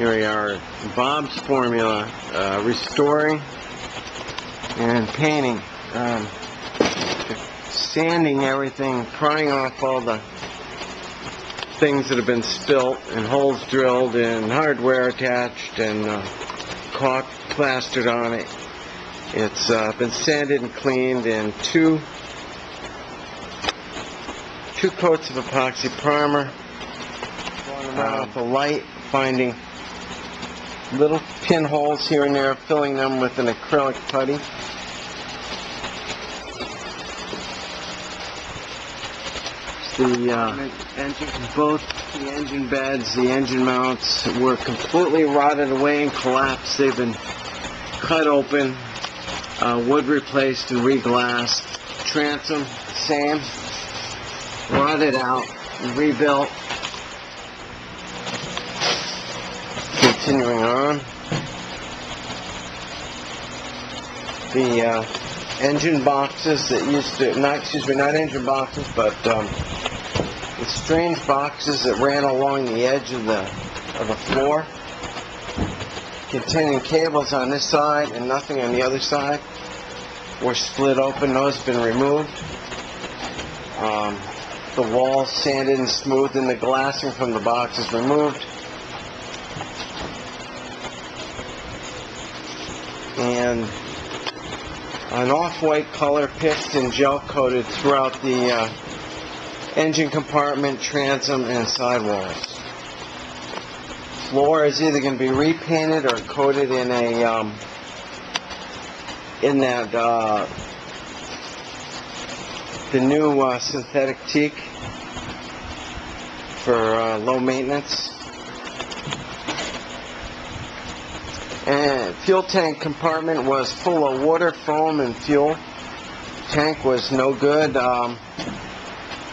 Here we are, Bob's Formula, restoring and painting, sanding everything, prying off all the things that have been spilt, and holes drilled, and hardware attached, and caulk plastered on it. It's been sanded and cleaned, and two coats of epoxy primer. Going around with the light, finding little pinholes here and there, filling them with an acrylic putty. Both the engine beds, the engine mounts were completely rotted away and collapsed. They've been cut open, wood replaced and reglassed. Transom, same, rotted out and rebuilt. Continuing on, the engine boxes that used to, not engine boxes, but the strange boxes that ran along the edge of the floor, containing cables on this side and nothing on the other side, were split open. Those have been removed. The walls sanded and smoothed, and the glassing from the boxes removed. And an off-white color picked and gel coated throughout the engine compartment, transom, and sidewalls. Floor is either going to be repainted or coated in the new synthetic teak for low maintenance. And fuel tank compartment was full of water, foam, and fuel. Tank was no good.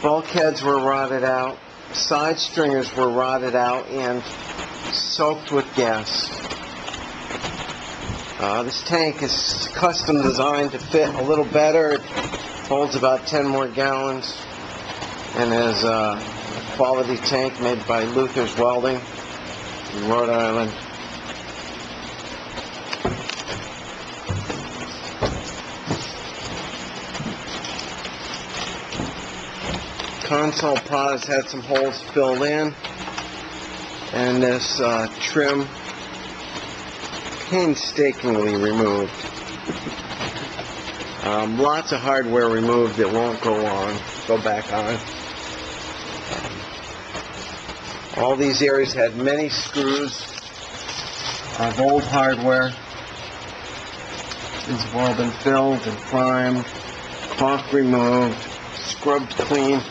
Bulkheads were rotted out. Side stringers were rotted out and soaked with gas. This tank is custom designed to fit a little better. It holds about 10 more gallons and is a quality tank made by Luther's Welding in Rhode Island. Console pods had some holes filled in, and this trim painstakingly removed. Lots of hardware removed that won't go back on. All these areas had many screws of old hardware. These have all been filled and primed, caulk removed, scrubbed clean.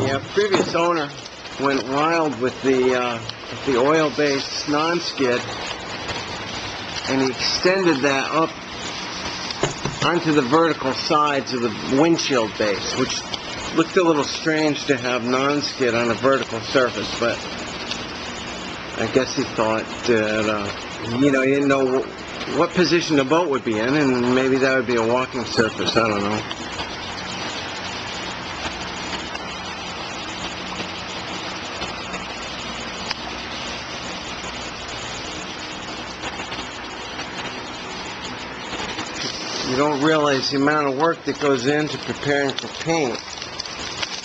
The previous owner went wild with the oil-based non-skid, and he extended that up onto the vertical sides of the windshield base, which looked a little strange to have non-skid on a vertical surface, but I guess he thought that, he didn't know what position the boat would be in, and maybe that would be a walking surface, I don't know. You don't realize the amount of work that goes into preparing for paint,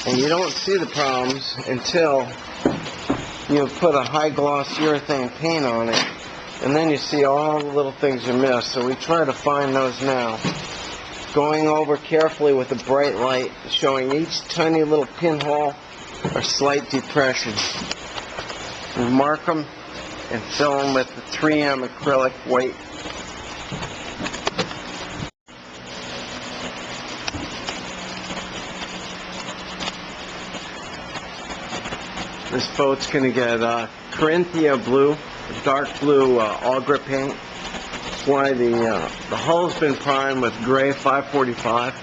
and you don't see the problems until you put a high gloss urethane paint on it, and then you see all the little things you missed. So we try to find those now, going over carefully with a bright light, showing each tiny little pinhole or slight depression. We mark them and fill them with the 3M acrylic white. This boat's going to get Corinthia blue, dark blue all grip paint. That's why the hull's been primed with gray 545.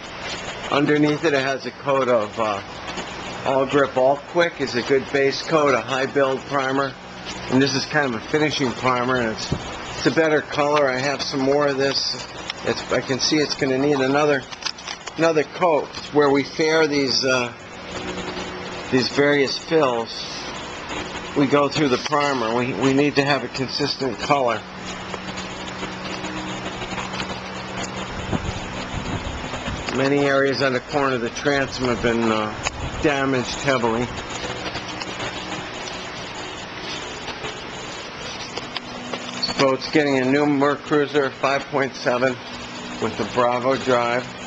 Underneath it, it has a coat of all grip all quick is a good base coat, a high build primer, and this is kind of a finishing primer, and it's a better color. I have some more of this. I can see it's going to need another coat. It's where we fair these these various fills, we go through the primer. We need to have a consistent color. Many areas on the corner of the transom have been damaged heavily. This boat's getting a new Mercruiser 5.7 with the Bravo drive.